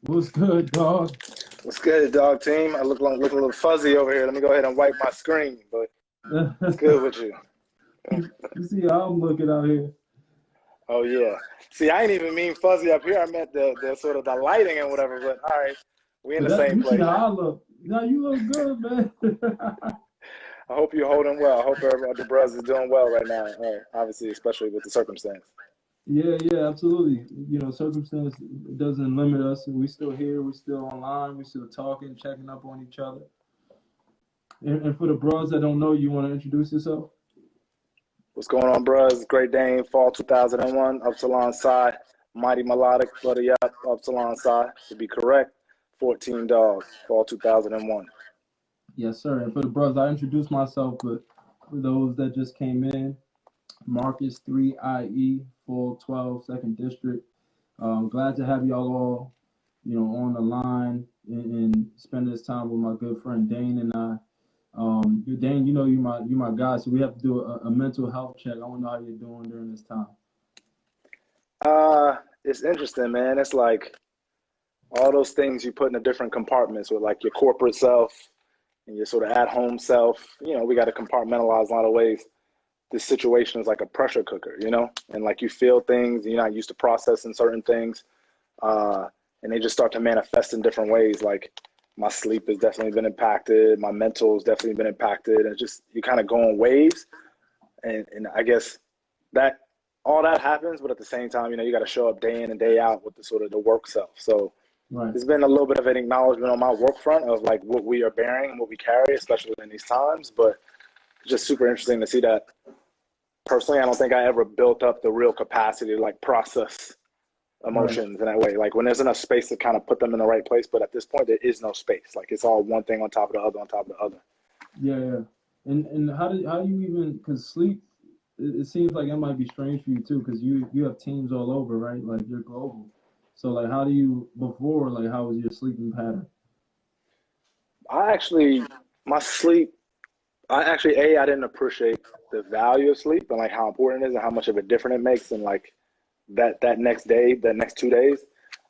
What's good, dog? What's good, dog team? I look a little fuzzy over here. Let me go ahead and wipe my screen. But what's good with you? You see how I'm looking out here. Oh yeah. See, I ain't even mean fuzzy up here. I meant the sort of the lighting and whatever. But all right, we in But the that same you see place. how I look. Now you look good, man. I hope you're holding well. I hope everybody, the bros is doing well right now. Obviously, especially with the circumstance. Yeah, yeah, absolutely. Circumstance doesn't limit us. We still here. We still online. We still talking, checking up on each other. And for the bros that don't know, you want to introduce yourself? What's going on, bros? Great Dane, Fall 2001, Upsilon Psi, Mighty Melodic, Bloody Up, Upsilon Psi. To be correct, 14 Dog, Fall 2001. Yes, sir. And for the bros, I introduced myself, but for those that just came in, Marcus 3IE, full 12, second district. Glad to have y'all all, on the line and spend this time with my good friend Dane and I. Dane, you my guy, so we have to do a mental health check. I want to know how you're doing during this time. It's interesting, man. It's like all those things you put in the different compartments with like your corporate self and your sort of at-home self. We got to compartmentalize a lot of ways. This situation is like a pressure cooker, and like you feel things, and you're not used to processing certain things, and they just start to manifest in different ways. Like my sleep has definitely been impacted, my mental has definitely been impacted, and it's just you kind of go in waves, and I guess that all that happens, but at the same time, you got to show up day in and day out with the sort of the work self. So Right. there's been a little bit of an acknowledgement on my work front of like what we are bearing and what we carry, especially in these times. But it's just super interesting to see that. Personally, I don't think I ever built up the real capacity to like process Right. emotions in that way. Like when there's enough space to kind of put them in the right place, but at this point there is no space. Like it's all one thing on top of the other on top of the other. Yeah, yeah. And how do you even, because sleep, it seems like it might be strange for you too, because you have teams all over, right? Like you're global. So like, how do you before, like, how was your sleeping pattern? I actually my sleep I actually I didn't appreciate the value of sleep and like how important it is and how much of a difference it makes in like that next day, that next 2 days.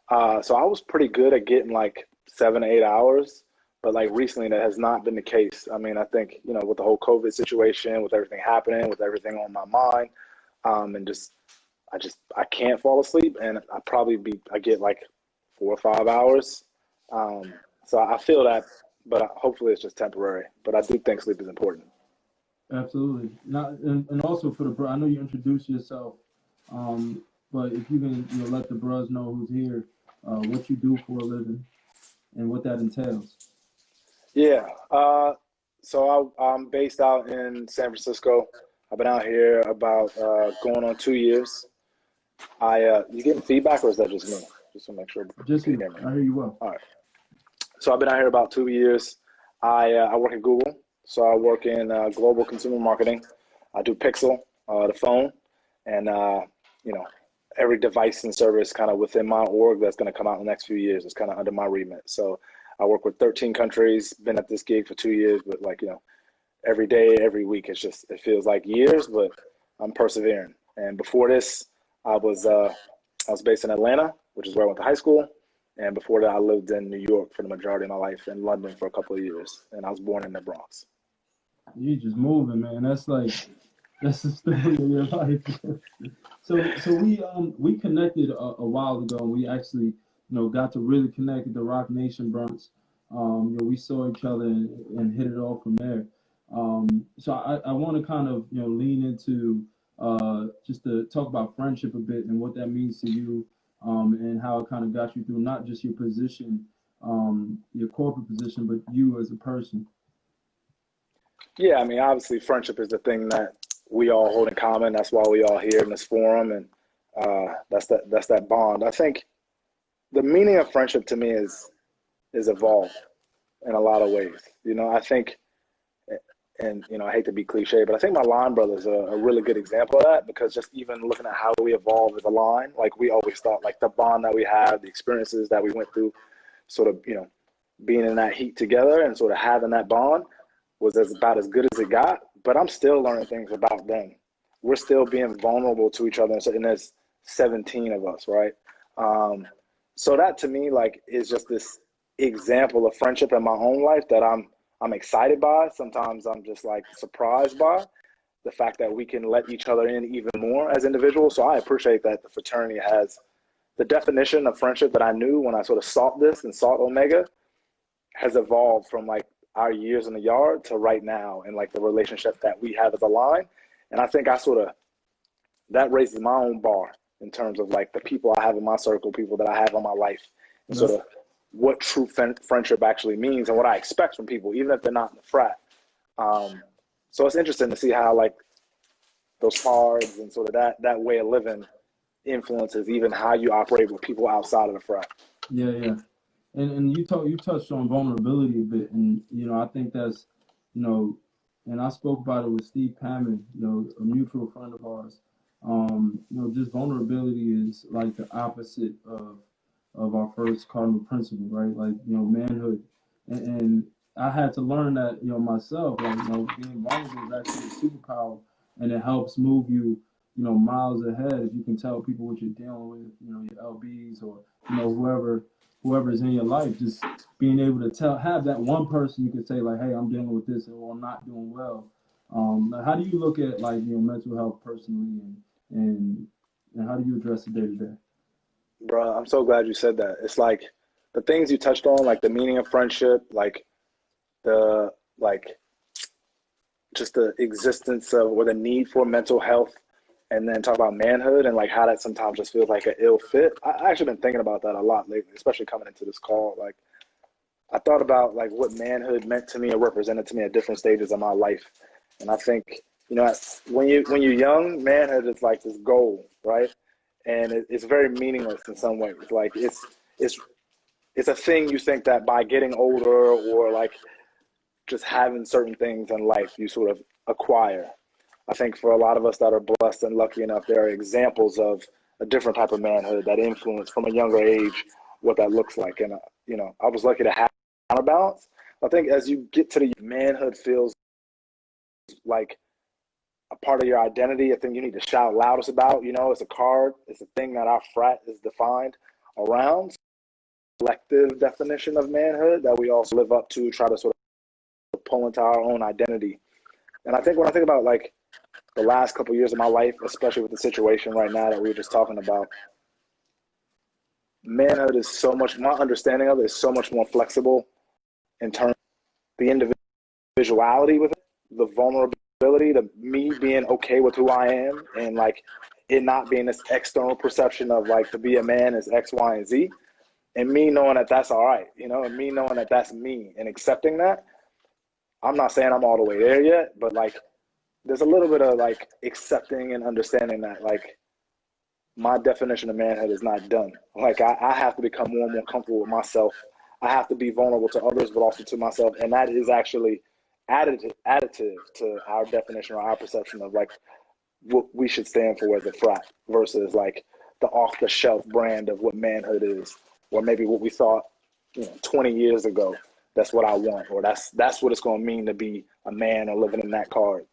So I was pretty good at getting like 7 to 8 hours, but like recently that has not been the case. I mean, I think with the whole COVID situation, with everything happening, with everything on my mind, and I can't fall asleep, and I get like 4 or 5 hours. Um, so I feel that, but hopefully it's just temporary. But I do think sleep is important. Absolutely. Not and also for the bro, I know you introduced yourself, um, but if you can, let the bros know who's here, what you do for a living and what that entails. Yeah. I'm based out in San Francisco. I've been out here about going on 2 years. You getting feedback or is that just me? Just to make sure you Just can you. hear me. I hear you well. All right. So I've been out here about 2 years. I work at Google. So I work in global consumer marketing. I do Pixel, the phone, and you know every device and service kind of within my org that's going to come out in the next few years is kind of under my remit. So I work with 13 countries. Been at this gig for 2 years, but like every day, every week, it feels like years, but I'm persevering. And before this, I was uh, I was based in Atlanta, which is where I went to high school. And before that, I lived in New York for the majority of my life, and London for a couple of years. And I was born in the Bronx. You just moving, man. That's the story of your life. So we connected a while ago. And we actually got to really connect at the Rock Nation brunch. We saw each other and hit it off from there. So I want to kind of lean into just to talk about friendship a bit and what that means to you, and how it kind of got you through not just your position, your corporate position, but you as a person. Yeah, I mean, obviously, friendship is the thing that we all hold in common. That's why we all here in this forum, and that's that bond. I think the meaning of friendship to me is evolved in a lot of ways. I think, and I hate to be cliche, but I think my line brothers are a really good example of that because just even looking at how we evolved as a line, like we always thought, like the bond that we have, the experiences that we went through, sort of, being in that heat together and sort of having that bond was about as good as it got. But I'm still learning things about them. We're still being vulnerable to each other, and there's 17 of us, right? Um, So that to me, like, is just this example of friendship in my own life that I'm excited by. Sometimes I'm just like surprised by the fact that we can let each other in even more as individuals. So I appreciate that the fraternity has the definition of friendship that I knew when I sort of sought this and sought Omega has evolved from like our years in the yard to right now, and like the relationship that we have as a line. And I think I sort of, that raises my own bar in terms of like the people I have in my circle, people that I have in my life, and sort of what true friendship actually means and what I expect from people, even if they're not in the frat. So it's interesting to see how like those cards and sort of that way of living influences even how you operate with people outside of the frat. Yeah, yeah. And you touched on vulnerability a bit, and I think that's, you know, and I spoke about it with Steve Hammond, a mutual friend of ours. Just vulnerability is like the opposite of our first cardinal principle, right? Like, manhood. And I had to learn that, myself, like, being vulnerable is actually a superpower, and it helps move you, miles ahead if you can tell people what you're dealing with, your LBs or, whoever is in your life, just being able to have that one person you can say like, hey, I'm dealing with this, or I'm not doing well. How do you look at like, mental health personally, and how do you address it day to day? Bro, I'm so glad you said that. It's like the things you touched on, like the meaning of friendship, like the like just the existence of or the need for mental health, and then talk about manhood and like how that sometimes just feels like an ill fit. I actually been thinking about that a lot lately, especially coming into this call. Like I thought about like what manhood meant to me or represented to me at different stages of my life. And I think, when you're young, manhood is like this goal, right? And it's very meaningless in some ways. Like it's a thing you think that by getting older or like just having certain things in life you sort of acquire. I think for a lot of us that are blessed and lucky enough, there are examples of a different type of manhood that influence from a younger age what that looks like. And, I was lucky to have counterbalance. I think as you get to the manhood feels like a part of your identity, a thing you need to shout loudest about. It's a card, it's a thing that our frat is defined around. Collective definition of manhood that we also live up to, try to sort of pull into our own identity. And I think when I think about like the last couple of years of my life, especially with the situation right now that we were just talking about, manhood is so much, my understanding of it is so much more flexible in terms of the individuality with it, the vulnerability, the me being okay with who I am, and like it not being this external perception of like to be a man is X, Y, and Z, and me knowing that that's all right, and me knowing that that's me and accepting that. I'm not saying I'm all the way there yet, but like there's a little bit of like accepting and understanding that like my definition of manhood is not done. Like I have to become more and more comfortable with myself. I have to be vulnerable to others, but also to myself. And that is actually additive to our definition or our perception of like what we should stand for as a frat versus like the off the shelf brand of what manhood is, or maybe what we thought, 20 years ago. That's what I want, or that's what it's going to mean to be a man or living in that card.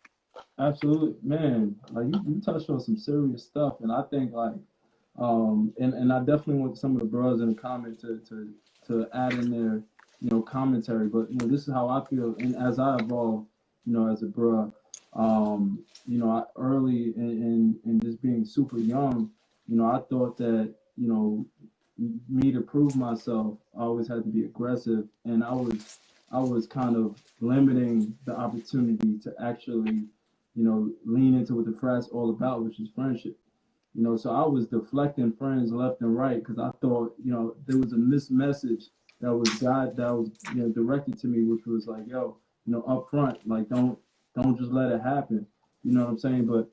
Absolutely, man. Like you touched on some serious stuff, and I think like, and I definitely want some of the bros in the comment to add in their, commentary. But this is how I feel, and as I evolve, as a bro, early in just being super young, I thought that, me to prove myself, I always had to be aggressive, and I was kind of limiting the opportunity to actually, lean into what the frat's all about, which is friendship. So I was deflecting friends left and right because I thought, there was a missed message that was directed to me, which was like, yo, up front, like don't just let it happen. You know what I'm saying? But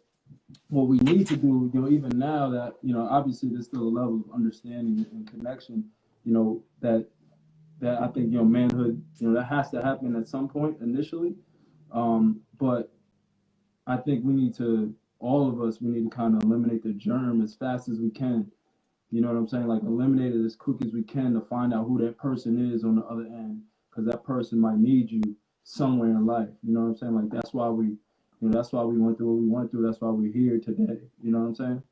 what we need to do, even now that, obviously there's still a level of understanding and connection, that I think, manhood, that has to happen at some point initially. But I think all of us, we need to kind of eliminate the germ as fast as we can. You know what I'm saying? Like eliminate it as quick as we can to find out who that person is on the other end, because that person might need you somewhere in life. You know what I'm saying? Like that's why we went through what we went through. That's why we're here today. You know what I'm saying?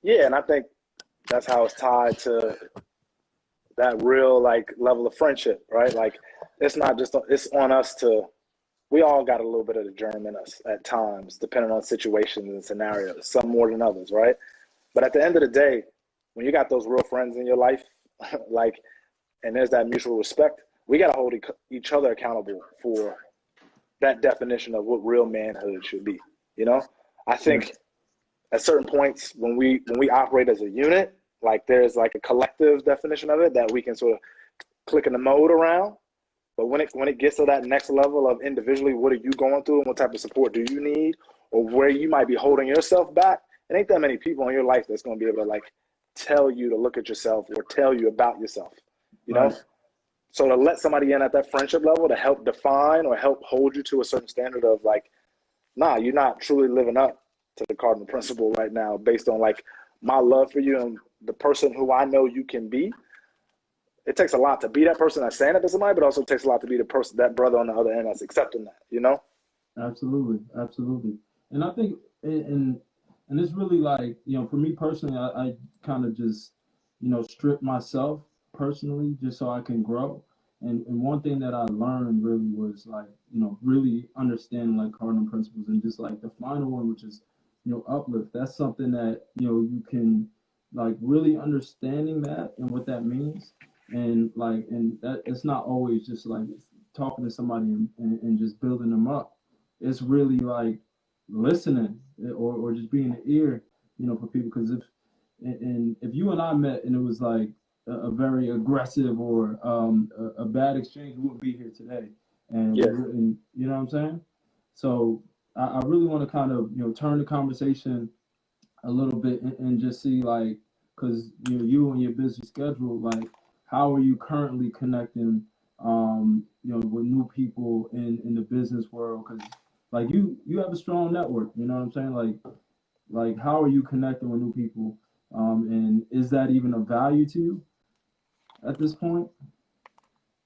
Yeah, and I think that's how it's tied to that real like level of friendship, right? Like it's not just, it's on us to, we all got a little bit of the germ in us at times, depending on situations and scenarios, some more than others, right? But at the end of the day, when you got those real friends in your life, like, and there's that mutual respect, we got to hold each other accountable for that definition of what real manhood should be. You know, I think at certain points when we operate as a unit, like there's like a collective definition of it that we can sort of click in the mode around. But when it gets to that next level of individually, what are you going through and what type of support do you need, or where you might be holding yourself back, it ain't that many people in your life that's going to be able to like tell you to look at yourself or tell you about yourself, you know? So to let somebody in at that friendship level to help define or help hold you to a certain standard of like, nah, you're not truly living up to the cardinal principle right now based on like my love for you and the person who I know you can be. It takes a lot to be that person that's saying it to somebody, but also takes a lot to be the person, that brother on the other end that's accepting that, you know? Absolutely. And I think, and it's really like, you know, for me personally, I kind of just, you know, strip myself personally just so I can grow. And one thing that I learned really was like, you know, really understanding like cardinal principles, and just like the final one, which is, you know, uplift. That's something that, you know, you can like really understanding that and what that means. And like, and that it's not always just like talking to somebody and just building them up. It's really like listening, or just being an ear, you know, for people. Because if you and I met and it was like a very aggressive or a bad exchange, we wouldn't be here today. And, and you know what I'm saying? So I really want to kind of, you know, turn the conversation a little bit and just see like, because you know, you and your busy schedule, like how are you currently connecting, you know, with new people in the business world? Because like you have a strong network, you know what I'm saying? Like how are you connecting with new people? And is that even of value to you at this point?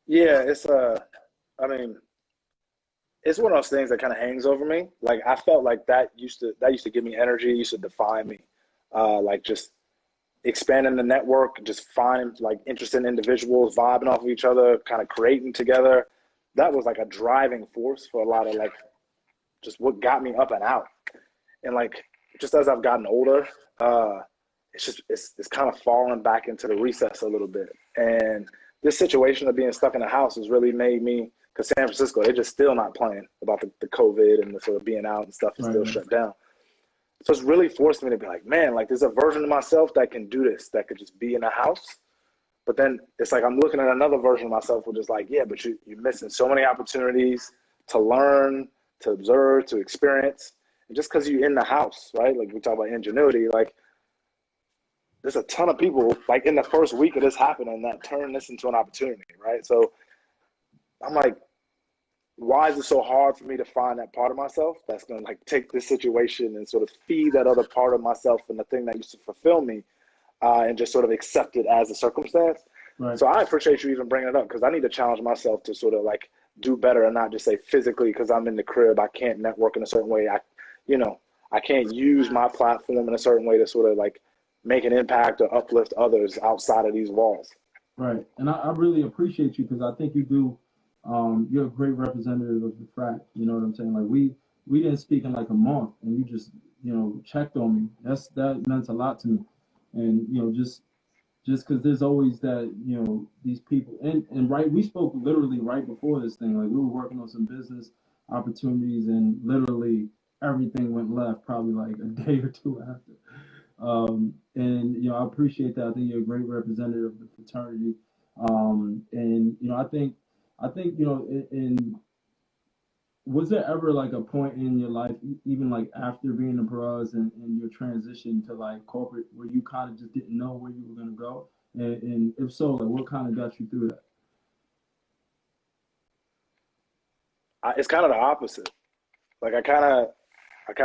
Yeah, it's I mean, it's one of those things that kind of hangs over me. Like I felt like that used to give me energy, used to define me. Like just expanding the network, just finding like interesting individuals, vibing off of each other, kind of creating together. That was like a driving force for a lot of like just what got me up and out. And like just as I've gotten older, it's kind of fallen back into the recess a little bit. And this situation of being stuck in the house has really made me, because San Francisco, they're just still not playing about the COVID and the sort of being out and stuff is still shut down. So it's really forced me to be like, man, like there's a version of myself that can do this, that could just be in the house. But then it's like I'm looking at another version of myself, which is like, yeah, but you're missing so many opportunities to learn, to observe, to experience. And just because you're in the house, right? Like we talk about ingenuity, like there's a ton of people like in the first week of this happening that turn this into an opportunity, right? So I'm like, why is it so hard for me to find that part of myself that's going to like take this situation and sort of feed that other part of myself and the thing that used to fulfill me, and just sort of accept it as a circumstance. Right. So I appreciate you even bringing it up, because I need to challenge myself to sort of like do better and not just say physically because I'm in the crib I can't network in a certain way. I can't use my platform in a certain way to sort of like make an impact or uplift others outside of these walls. Right. And I really appreciate you, because I think you do. You're a great representative of the fact. You know what I'm saying? Like we didn't speak in like a month, and you just, you know, checked on me. That meant a lot to me. And you know, just because there's always that, you know, these people, and right, we spoke literally right before this thing. Like we were working on some business opportunities, and literally everything went left probably like a day or two after. And you know, I appreciate that. I think you're a great representative of the fraternity. And you know, I think you know, in was there ever like a point in your life, even like after being a bros and your transition to like corporate, where you kind of just didn't know where you were gonna go? And if so, like what kind of got you through that? It's kind of the opposite. Like I kind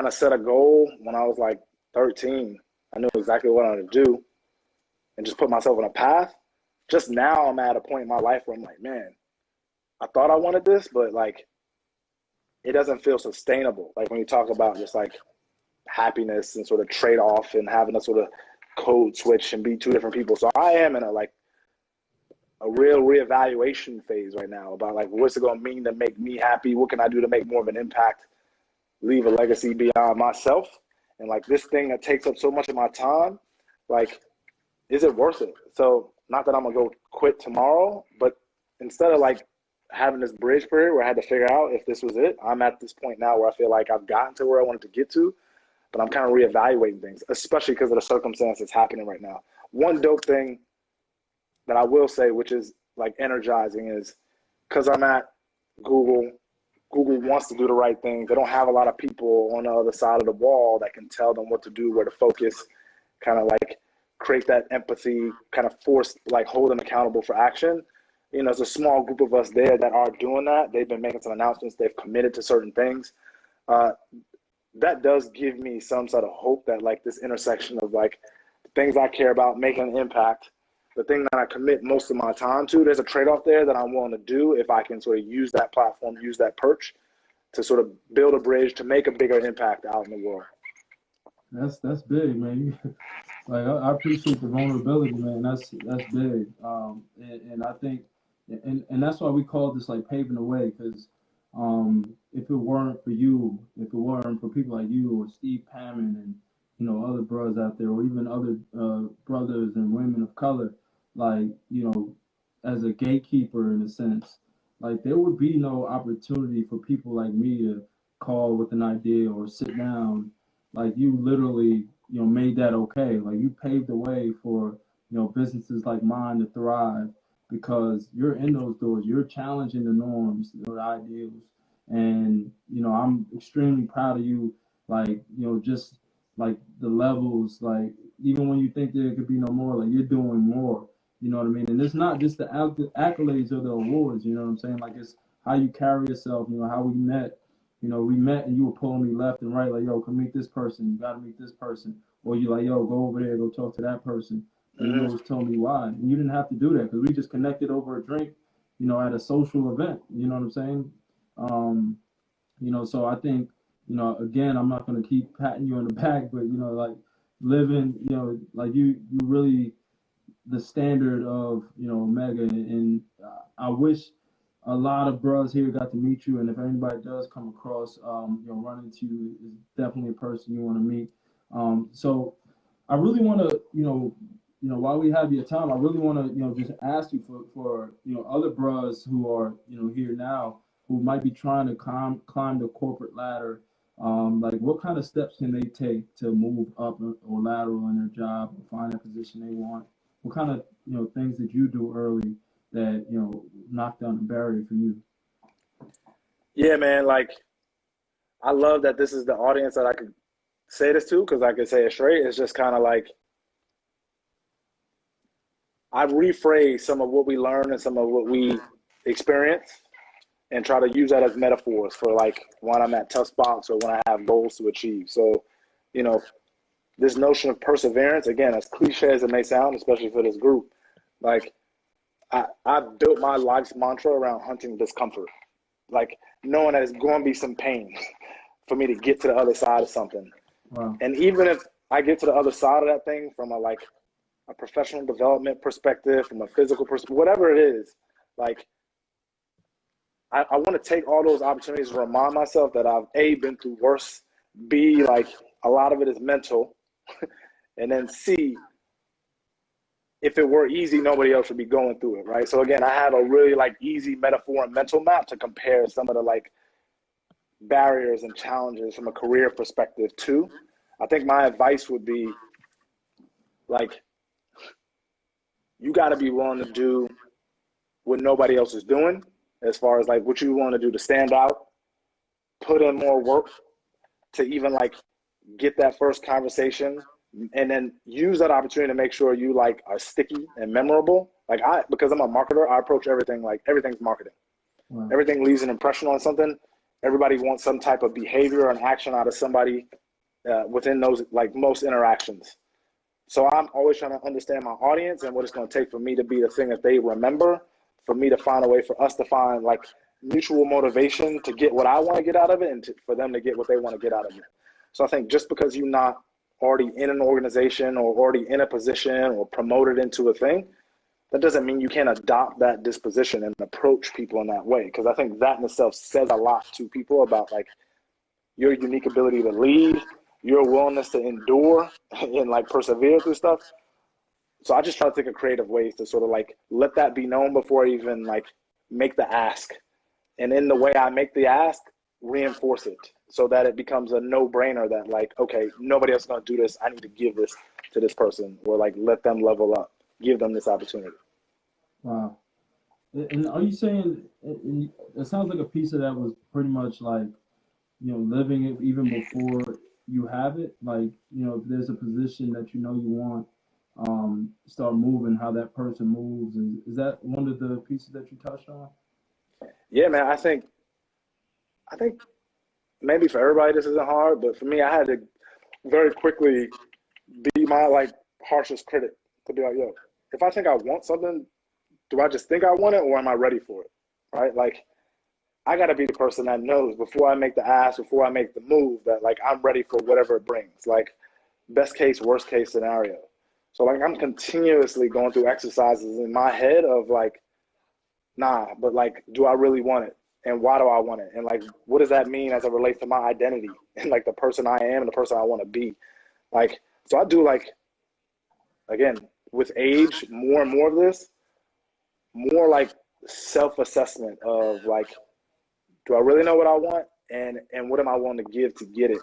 of set a goal when I was like 13. I knew exactly what I wanted to do and just put myself on a path. Just now I'm at a point in my life where I'm like, man, I thought I wanted this, but like it doesn't feel sustainable. Like when you talk about just like happiness and sort of trade off and having a sort of code switch and be two different people. So I am in a like a real reevaluation phase right now about like what's it going to mean to make me happy? What can I do to make more of an impact, leave a legacy beyond myself? And like this thing that takes up so much of my time, like, is it worth it? So not that I'm gonna go quit tomorrow, but instead of like having this bridge period where I had to figure out if this was it, I'm at this point now where I feel like I've gotten to where I wanted to get to, but I'm kind of reevaluating things, especially because of the circumstances happening right now. One dope thing that I will say, which is like energizing, is because I'm at Google. Google wants to do the right thing. They don't have a lot of people on the other side of the wall that can tell them what to do, where to focus, kind of like create that empathy, kind of force, like hold them accountable for action. You know, there's a small group of us there that are doing that. They've been making some announcements. They've committed to certain things. That does give me some sort of hope that like this intersection of like things I care about, making an impact, the thing that I commit most of my time to, there's a trade-off there that I'm willing to do if I can sort of use that platform, use that perch to sort of build a bridge to make a bigger impact out in the world. That's big, man. Like I appreciate the vulnerability, man. That's big. And I think, and that's why we call this like paving the way, because if it weren't for you, if it weren't for people like you or Steve Hammond and other brothers out there, or even other brothers and women of color, like as a gatekeeper in a sense, like there would be no opportunity for people like me to call with an idea or sit down. Like you literally made that okay. Like you paved the way for businesses like mine to thrive, because you're in those doors, you're challenging the norms, the ideals. And I'm extremely proud of you. Like just like the levels, like even when you think there could be no more, like you're doing more. You know what I mean? And it's not just the accolades or the awards. You know what I'm saying? Like it's how you carry yourself. How we met. We met and you were pulling me left and right, like, yo, come meet this person. You got to meet this person. Or you like, yo, go over there, go talk to that person. And you always tell me why. And you didn't have to do that because we just connected over a drink, at a social event. You know what I'm saying? So I think, again, I'm not going to keep patting you on the back, but, like living, like you really the standard of, Omega. And I wish a lot of bros here got to meet you. And if anybody does come across, run into you, is definitely a person you want to meet. So I really want to, while we have your time, I really want to, just ask you for other bros who are, here now, who might be trying to climb the corporate ladder. Like what kind of steps can they take to move up or lateral in their job or find a position they want? What kind of, things did you do early that, knocked down the barrier for you? Yeah, man. Like, I love that this is the audience that I could say this to, because I could say it straight. It's just kind of like, I rephrase some of what we learn and some of what we experience and try to use that as metaphors for like when I'm at tough spots or when I have goals to achieve. So, this notion of perseverance, again, as cliche as it may sound, especially for this group, like I've built my life's mantra around hunting discomfort, like knowing that it's going to be some pain for me to get to the other side of something. Wow. And even if I get to the other side of that thing from a professional development perspective, from a physical perspective, whatever it is, like I want to take all those opportunities to remind myself that I've A, been through worse, B, like a lot of it is mental, and then C, if it were easy, nobody else would be going through it, right? So again, I have a really like easy metaphor and mental map to compare some of the like barriers and challenges from a career perspective too. I think my advice would be like, you got to be willing to do what nobody else is doing, as far as like what you want to do to stand out, put in more work to even like get that first conversation, and then use that opportunity to make sure you like are sticky and memorable. Like because I'm a marketer, I approach everything like everything's marketing. Wow. Everything leaves an impression on something. Everybody wants some type of behavior or an action out of somebody within those like most interactions. So I'm always trying to understand my audience and what it's going to take for me to be the thing that they remember, for me to find a way for us to find like mutual motivation to get what I want to get out of it, and for them to get what they want to get out of it. So I think just because you're not already in an organization or already in a position or promoted into a thing, that doesn't mean you can't adopt that disposition and approach people in that way. Because I think that in itself says a lot to people about like your unique ability to lead, your willingness to endure and like persevere through stuff. So I just try to think of creative ways to sort of like let that be known before I even like make the ask. And in the way I make the ask, reinforce it so that it becomes a no-brainer that like, okay, nobody else is going to do this. I need to give this to this person, or like let them level up, give them this opportunity. Wow. And are you saying it sounds like a piece of that was pretty much like, living it even before you have it? Like, if there's a position that you want, start moving how that person moves. Is that one of the pieces that you touched on? Yeah, man. I think maybe for everybody this isn't hard, but for me, I had to very quickly be my like harshest critic to be like, yo, if I think I want something, do I just think I want it or am I ready for it? Right? Like I gotta be the person that knows before I make the ask, before I make the move, that like I'm ready for whatever it brings. Like best case, worst case scenario. So like I'm continuously going through exercises in my head of like, nah, but like, do I really want it? And why do I want it? And like, what does that mean as it relates to my identity and like the person I am and the person I want to be? Like, so I do like, again, with age, more and more of this, more like self-assessment of like, do I really know what I want? And what am I willing to give to get it?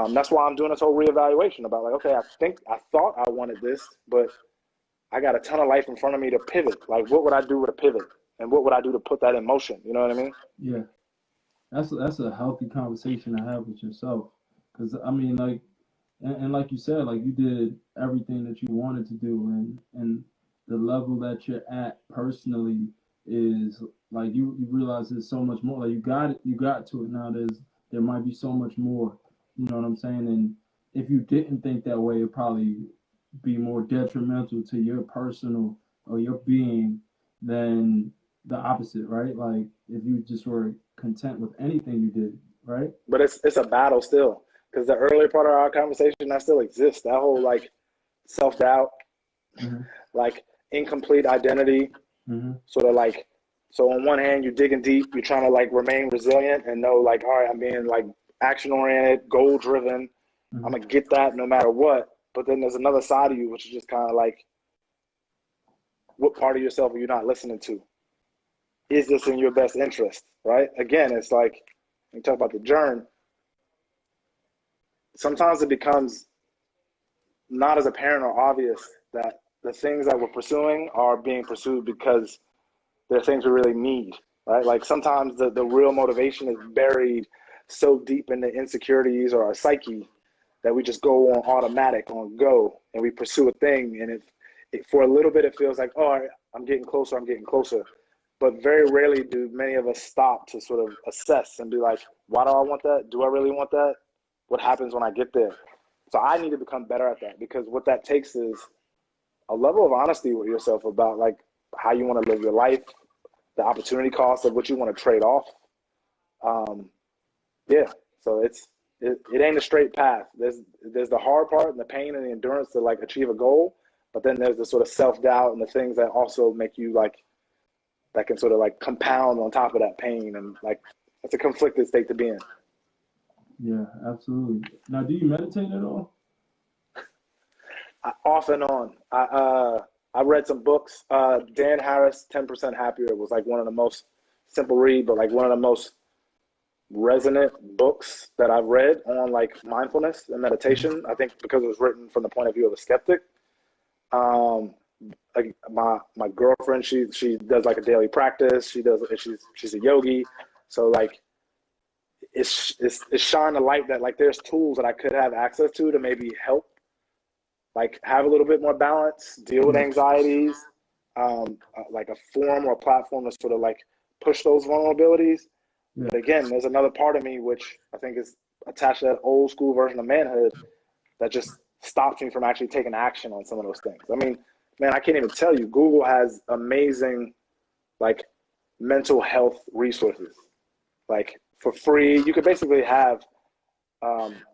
That's why I'm doing this whole reevaluation about like, okay, I thought I wanted this, but I got a ton of life in front of me to pivot. Like, what would I do with a pivot? And what would I do to put that in motion? You know what I mean? Yeah, that's a healthy conversation to have with yourself. Because I mean, like, and like you said, like you did everything that you wanted to do, and the level that you're at personally is like you realize there's so much more. Like you got to it now. There might be so much more. You know what I'm saying? And if you didn't think that way, it'd probably be more detrimental to your personal or your being than the opposite, right? Like if you just were content with anything you did, right? But it's a battle still. Because the earlier part of our conversation, that still exists. That whole like self-doubt, Mm-hmm. like incomplete identity, Mm-hmm. sort of like, so on one hand, you're digging deep, you're trying to like remain resilient and know like, all right, I'm being like action oriented, goal driven. I'm Mm-hmm. gonna get that no matter what. But then there's another side of you, which is just kind of like, what part of yourself are you not listening to? Is this in your best interest? Right? Again, it's like, you talk about the journey. Sometimes it becomes not as apparent or obvious that the things that we're pursuing are being pursued because they're things we really need, right? Like sometimes the real motivation is buried so deep in the insecurities or our psyche that we just go on automatic, on go, and we pursue a thing. And it for a little bit, it feels like, oh, I'm getting closer, I'm getting closer. But very rarely do many of us stop to sort of assess and be like, why do I want that? Do I really want that? What happens when I get there? So I need to become better at that, because what that takes is a level of honesty with yourself about like how you want to live your life, the opportunity cost of what you want to trade off. Um, yeah, so it ain't a straight path. There's the hard part and the pain and the endurance to like achieve a goal, but then there's the sort of self-doubt and the things that also make you like, that can sort of like compound on top of that pain, and like it's a conflicted state to be in. Yeah, absolutely. Now, do you meditate at all? Off and on. I read some books. Dan Harris, 10% Happier was like one of the most simple read, but like one of the most resonant books that I've read on like mindfulness and meditation. I think because it was written from the point of view of a skeptic. Um, like my girlfriend, she does like a daily practice. She's a yogi, so like it's shine a light that like there's tools that I could have access to maybe help like have a little bit more balance, deal with Yeah, anxieties, like a forum or a platform to sort of like push those vulnerabilities. yeah, But again, there's another part of me which I think is attached to that old school version of manhood that just stops me from actually taking action on some of those things. I mean, man, I can't even tell you. Google has amazing like mental health resources, like for free. You could basically have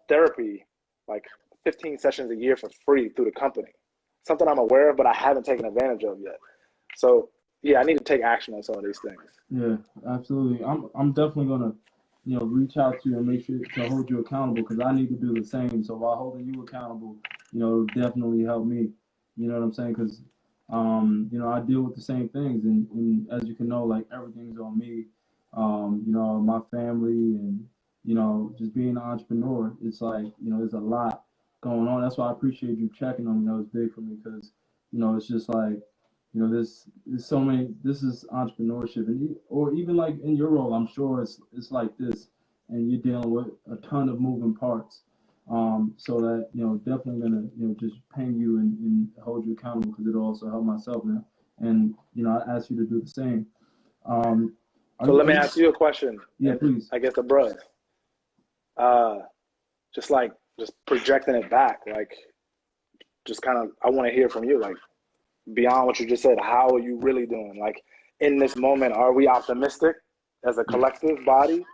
therapy, like 15 sessions a year for free through the company. something I'm aware of, but I haven't taken advantage of yet. So yeah, I need to take action on some of these things. Yeah, absolutely. I'm definitely gonna, reach out to you and make sure to hold you accountable because I need to do the same. So while holding you accountable, it'll definitely help me. You know what I'm saying? Because, I deal with the same things, and as you can know, like everything's on me. My family and just being an entrepreneur, it's like there's a lot going on. That's why I appreciate you checking on me. That was big for me because it's just like there's so many. This is entrepreneurship, or even like in your role, I'm sure it's like this, and you're dealing with a ton of moving parts. So that definitely gonna just ping you and hold you accountable because it'll also help myself now. And I ask you to do the same. Um, So let me ask you a question. Yeah, please. I guess the bruh, just projecting it back, like just kind of, I want to hear from you, like beyond what you just said, how are you really doing? Like in this moment, are we optimistic as a collective body?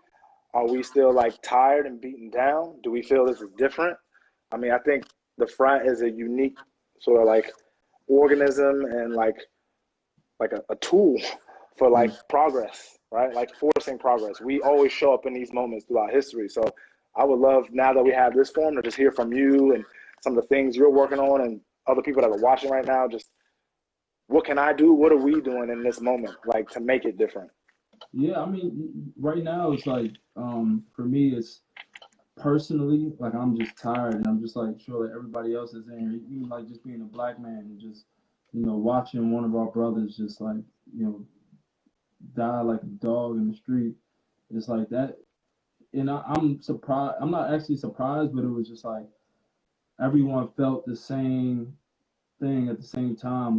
Are we still like tired and beaten down? Do we feel this is different? I mean, I think the Frat is a unique sort of like organism and like a tool for like progress, right? Like forcing progress. We always show up in these moments throughout history. So I would love, now that we have this forum, to just hear from you and some of the things you're working on and other people that are watching right now. Just what can I do? What are we doing in this moment, like to make it different? Yeah, I mean, right now it's like, for me, it's personally like I'm just tired, and I'm just like sure that everybody else is in here. Even like just being a black man and just watching one of our brothers just like die like a dog in the street. It's like that, and I'm surprised. I'm not actually surprised, but it was just like everyone felt the same thing at the same time,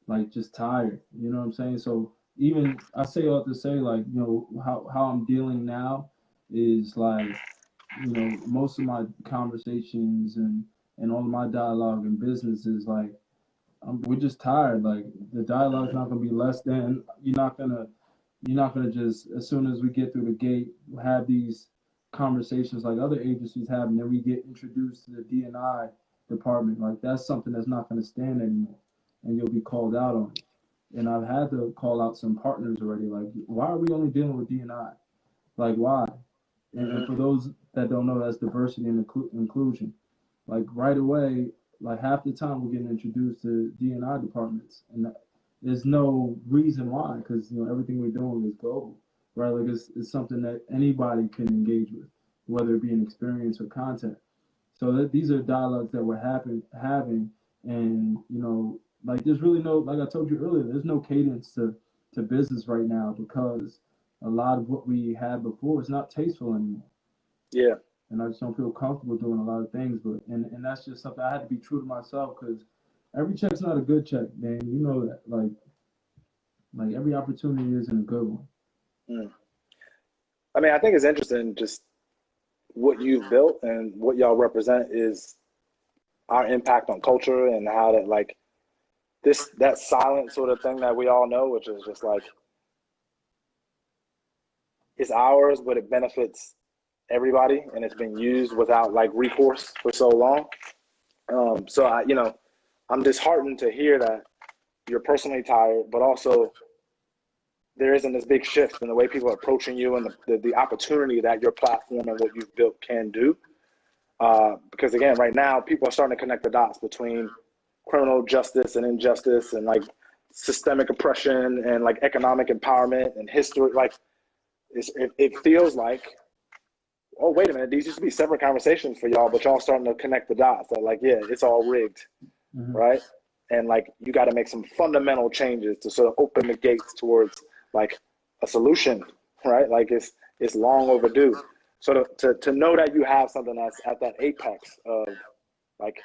like just tired. You know what I'm saying? So even I say all to say like how I'm dealing now is like most of my conversations and all of my dialogue in business is like we're just tired. Like the dialogue's not gonna be less than. You're not gonna just as soon as we get through the gate have these conversations like other agencies have, and then we get introduced to the D&I department. Like that's something that's not gonna stand anymore, and you'll be called out on it. And I've had to call out some partners already. Like, why are we only dealing with D&I? Like, why? And for those that don't know, that's diversity and inclusion. Like right away, like half the time we're getting introduced to D&I departments, and there's no reason why, because everything we're doing is global, right? Like it's something that anybody can engage with, whether it be an experience or content. So these are dialogues that we're having, and like there's really no, like I told you earlier, there's no cadence to business right now because a lot of what we had before is not tasteful anymore. Yeah. And I just don't feel comfortable doing a lot of things. But and that's just something I had to be true to myself because every check's not a good check, man. You know that. Like every opportunity isn't a good one. I mean, I think it's interesting just what you've built and what y'all represent is our impact on culture and how that like that silent sort of thing that we all know, which is just like it's ours, but it benefits everybody, and it's been used without like recourse for so long. So I'm disheartened to hear that you're personally tired, but also there isn't this big shift in the way people are approaching you and the opportunity that your platform and what you've built can do. Because again, right now, people are starting to connect the dots between criminal justice and injustice and like systemic oppression and like economic empowerment and history. Like it feels like, oh, wait a minute, these used to be separate conversations for y'all, but y'all starting to connect the dots that like, yeah, it's all rigged, right? And like, you got to make some fundamental changes to sort of open the gates towards like a solution, right? Like it's long overdue. So to know that you have something that's at that apex of like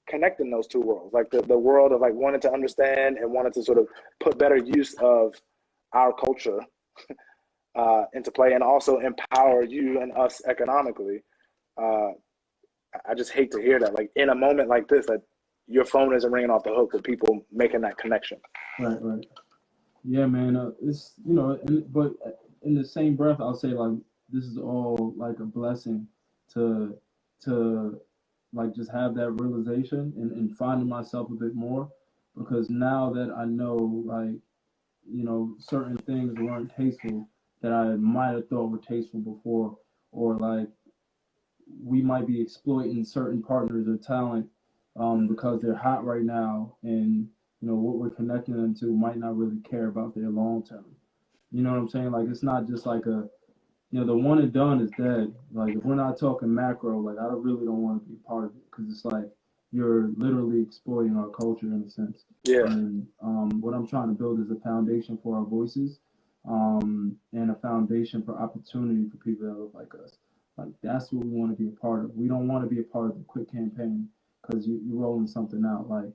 connecting those two worlds, like the world of like wanting to understand and wanting to sort of put better use of our culture into play and also empower you and us economically. I just hate to hear that, like in a moment like this, that your phone isn't ringing off the hook with people making that connection. Right. Yeah, man. It's but in the same breath, I'll say like this is all like a blessing to like just have that realization and finding myself a bit more, because now that I know, like, certain things weren't tasteful that I might have thought were tasteful before, or like we might be exploiting certain partners or talent because they're hot right now, and what we're connecting them to might not really care about their long term. You know what I'm saying? Like, it's not just like the one and done is dead. Like, if we're not talking macro, like, I really don't want to be a part of it, because it's like you're literally exploiting our culture in a sense. Yeah. And what I'm trying to build is a foundation for our voices, and a foundation for opportunity for people that look like us. Like, that's what we want to be a part of. We don't want to be a part of the quick campaign because you're rolling something out. Like,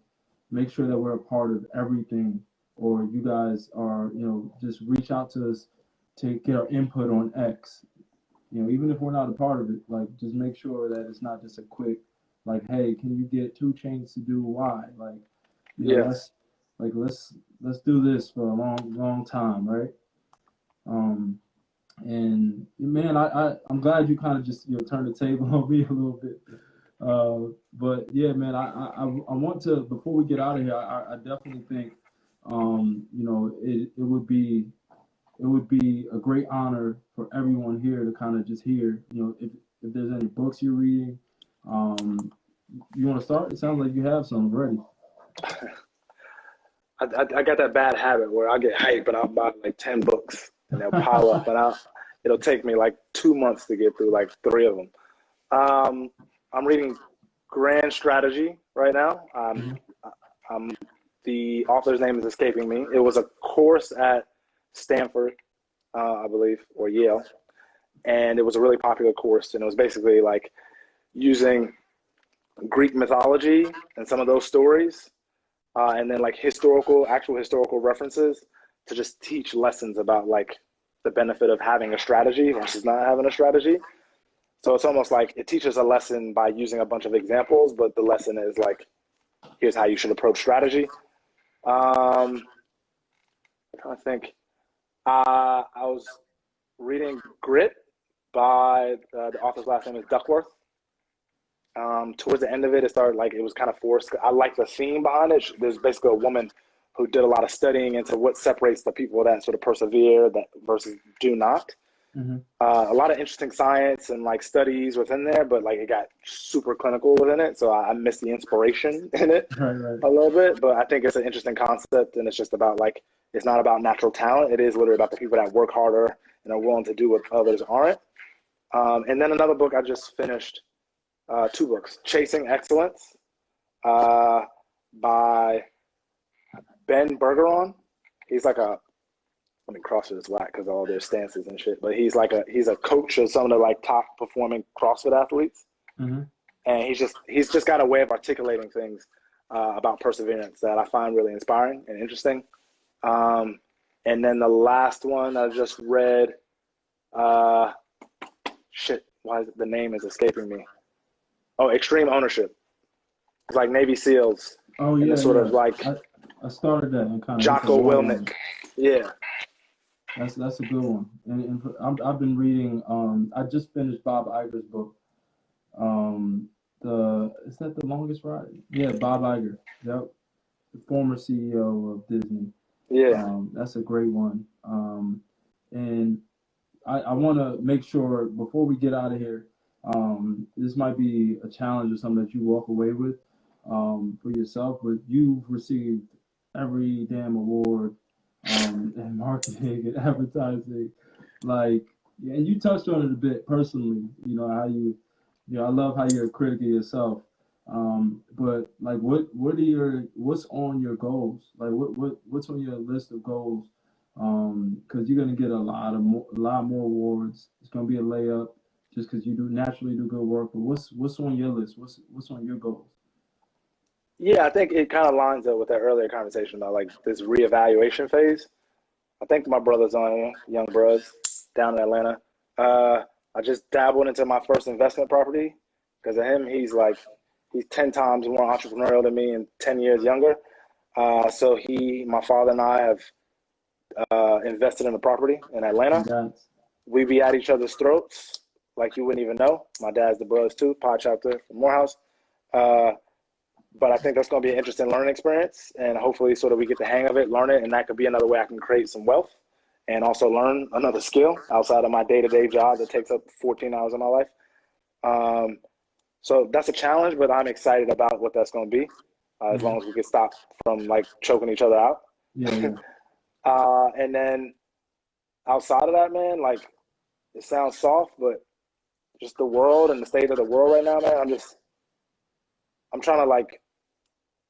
make sure that we're a part of everything, or you guys are, just reach out to us to get our input on X. Even if we're not a part of it, like, just make sure that it's not just a quick, like, hey, can you get 2 Chainz to do Y? Like, Yeah. let's do this for a long time, right? And man, I'm glad you kind of just turned the table on me a little bit. But yeah, man, I want to, before we get out of here, I definitely think it would be a great honor for everyone here to kind of just hear, if there's any books you're reading. You want to start? It sounds like you have some ready. I got that bad habit where I get hyped, but I'll buy like 10 books and they'll pile up, and it'll take me like 2 months to get through like 3 of them. I'm reading Grand Strategy right now. The author's name is escaping me. It was a course at Stanford, I believe, or Yale, and it was a really popular course, and it was basically like using Greek mythology and some of those stories, and then like actual historical references to just teach lessons about like the benefit of having a strategy versus not having a strategy. So it's almost like it teaches a lesson by using a bunch of examples, but the lesson is like, here's how you should approach strategy. I'm trying to think. I was reading Grit by the author's last name is Duckworth. Towards the end of it, it started like it was kind of forced. I like the theme behind it. There's basically a woman who did a lot of studying into what separates the people that sort of persevere that versus do not. Mm-hmm. A lot of interesting science and like studies within there, but like it got super clinical within it, so I missed the inspiration in it Right. a little bit. But I think it's an interesting concept, and it's just about like, it's not about natural talent. It is literally about the people that work harder and are willing to do what others aren't. And then another book I just finished, 2 books, Chasing Excellence, by Ben Bergeron. He's like CrossFit is whack because of all their stances and shit, but he's a coach of some of the like top performing CrossFit athletes. Mm-hmm. And he's just got a way of articulating things about perseverance that I find really inspiring and interesting. And then the last one I just read, why is the name is escaping me? Oh, Extreme Ownership. It's like Navy SEALs. Oh yeah, sort of like I started that and kind of Jocko Willink. Yeah. That's a good one. And I've been reading. I just finished Bob Iger's book. Is that The Longest Ride? Yeah, Bob Iger. Yep, the former CEO of Disney. Yeah. That's a great one. And I want to make sure before we get out of here, this might be a challenge or something that you walk away with for yourself, but you've received every damn award and marketing and advertising, like, and you touched on it a bit personally. How I love how you're a critic of yourself. But like, what's on your goals? Like, what's on your list of goals? Because you're gonna get a lot more awards. It's gonna be a layup just because you naturally do good work. But what's on your list? What's on your goals? Yeah, I think it kind of lines up with that earlier conversation about like this reevaluation phase. I think my brother's on here, young bros down in Atlanta. I just dabbled into my first investment property because of him. He's 10 times more entrepreneurial than me and 10 years younger. So my father and I have invested in a property in Atlanta. Congrats. We be at each other's throats like you wouldn't even know. My dad's the bros too, Pod Chapter from Morehouse. But I think that's going to be an interesting learning experience, and hopefully sort of we get the hang of it, learn it, and that could be another way I can create some wealth and also learn another skill outside of my day-to-day job that takes up 14 hours of my life. So that's a challenge, but I'm excited about what that's going to be, as long as we can stop from like choking each other out. Yeah. And then outside of that, man, like it sounds soft, but just the world and the state of the world right now, man, I'm trying to like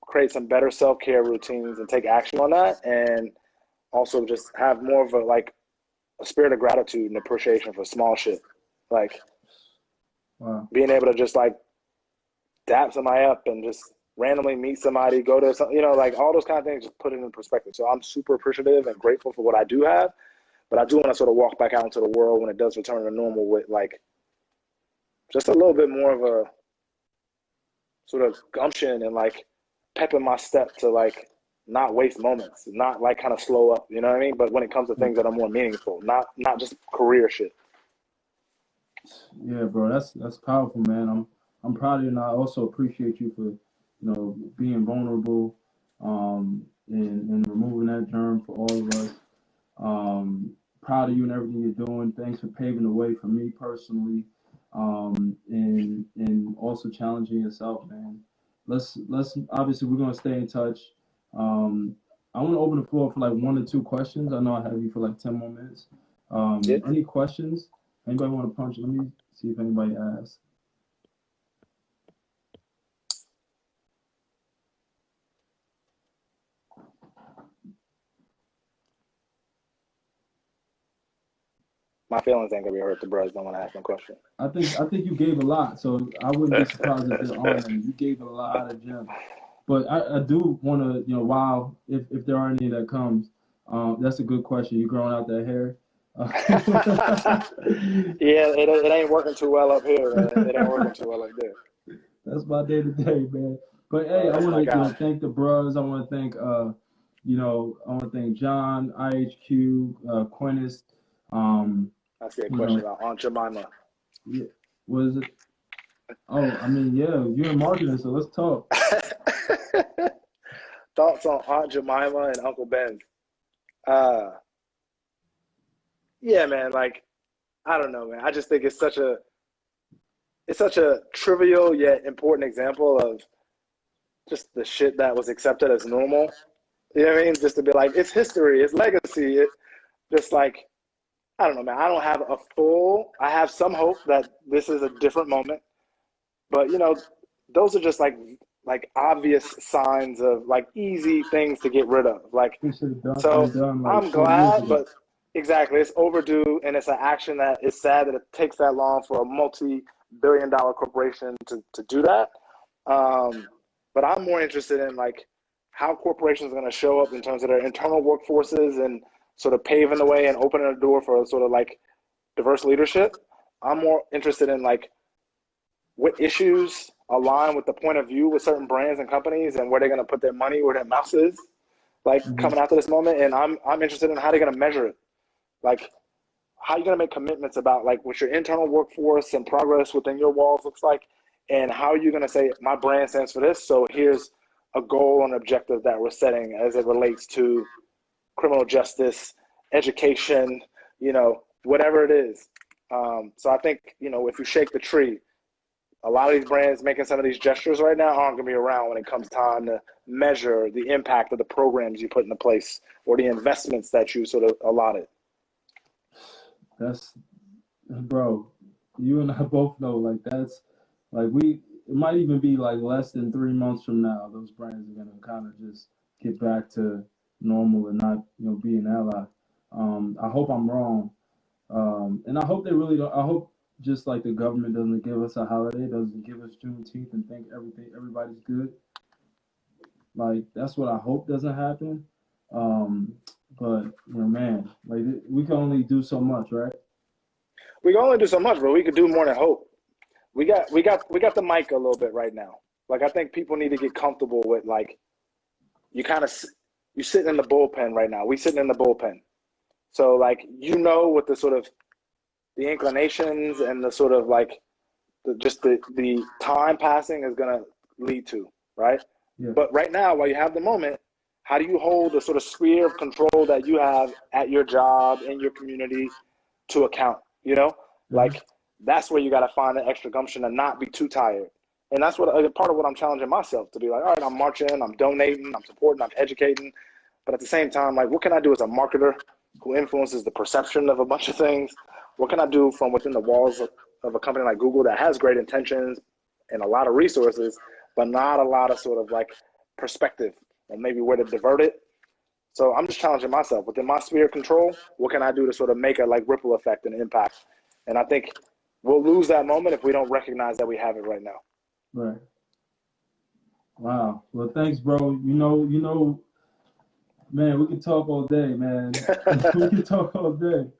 create some better self-care routines and take action on that, and also just have more of a spirit of gratitude and appreciation for small shit, like being able to just like dap somebody up and just randomly meet somebody, go to some, like all those kind of things, just put it in perspective. So I'm super appreciative and grateful for what I do have, but I do want to sort of walk back out into the world when it does return to normal with like just a little bit more of a sort of gumption and like pep in my step to like not waste moments, not like kind of slow up, you know what I mean? But when it comes to things that are more meaningful, not just career shit. Yeah, bro, that's powerful, man. I'm proud of you, and I also appreciate you for being vulnerable, and removing that germ for all of us. Proud of you and everything you're doing. Thanks for paving the way for me personally, and also challenging yourself, man. Let's obviously we're gonna stay in touch. I want to open the floor for like 1 or 2 questions. I know I have you for like 10 more minutes. Any questions? Anybody want to punch? Let me see if anybody asks. My feelings ain't gonna be hurt. The bros don't want to ask no question. I think you gave a lot, so I wouldn't be surprised if they're on them. You gave a lot of gems, but I do want to wow, if there are any that comes. That's a good question. You growing out that hair? Yeah, it ain't working too well up here, man. It ain't working too well up there. That's my day to day, man. But hey, I want to thank the bros. I want to thank I want to thank John, IHQ, Quinnis. I see a question about Aunt Jemima. Yeah, what is it? Oh, I mean, yeah, you're in marketing, so let's talk. Thoughts on Aunt Jemima and Uncle Ben? Yeah, man. Like, I don't know, man. I just think it's such a trivial yet important example of just the shit that was accepted as normal. You know what I mean? Just to be like, it's history, it's legacy. It just like, I don't know, man. I don't have I have some hope that this is a different moment, but those are just like obvious signs of like easy things to get rid of. Like, so I'm glad, but exactly, it's overdue, and it's an action that is sad that it takes that long for a multi-billion-dollar corporation to do that. But I'm more interested in like how corporations are going to show up in terms of their internal workforces and sort of paving the way and opening the door for sort of like diverse leadership. I'm more interested in like what issues align with the point of view with certain brands and companies and where they're going to put their money, where their mouth is, like coming after this moment. And I'm interested in how they're going to measure it. Like, how you're going to make commitments about like what your internal workforce and progress within your walls looks like, and how you're going to say, my brand stands for this, so here's a goal and objective that we're setting as it relates to criminal justice, education, whatever it is. So I think, if you shake the tree, a lot of these brands making some of these gestures right now aren't going to be around when it comes time to measure the impact of the programs you put into place or the investments that you sort of allotted. That's, bro, you and I both know, like, that's, like, it might even be, like, less than 3 months from now, those brands are going to kind of just get back to normal and not, be an ally. I hope I'm wrong. And I hope they really don't, I hope just, like, the government doesn't give us a holiday, doesn't give us Juneteenth and think everybody's good. Like, that's what I hope doesn't happen. But man, like we can only do so much, right? We can only do so much, but we could do more than hope. We got the mic a little bit right now. Like, I think people need to get comfortable with like, you sitting in the bullpen right now. We sitting in the bullpen, so like what the sort of the inclinations and the sort of like the time passing is gonna lead to, right? Yeah. But right now, while you have the moment, how do you hold the sort of sphere of control that you have at your job, in your community, to account? You know, like that's where you got to find the extra gumption and not be too tired. And that's what part of what I'm challenging myself to be like, all right, I'm marching, I'm donating, I'm supporting, I'm educating. But at the same time, like, what can I do as a marketer who influences the perception of a bunch of things? What can I do from within the walls of a company like Google that has great intentions and a lot of resources, but not a lot of sort of like perspective and maybe where to divert it? So I'm just challenging myself within my sphere of control. What can I do to sort of make a like ripple effect and impact? And I think we'll lose that moment if we don't recognize that we have it right now. Right. Wow. Well, thanks, bro. You know, man, we can talk all day, man. We can talk all day.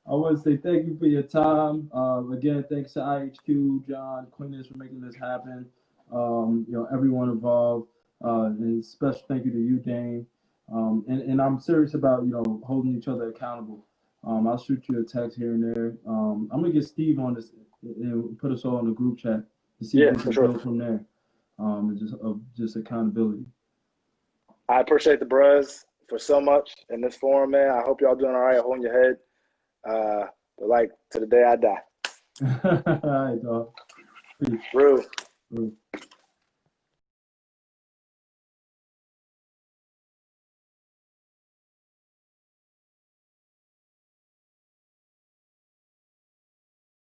I want to say thank you for your time. Again, thanks to IHQ, John, Quintus for making this happen. Everyone involved, and special thank you to you, Dane. And I'm serious about holding each other accountable. I'll shoot you a text here and there. I'm gonna get Steve on this and put us all in the group chat to see if we can build from there. And just accountability. I appreciate the bros for so much in this forum, man. I hope y'all doing all right, holding your head. But like to the day I die. All right, dog. Peace. Rue. Rue.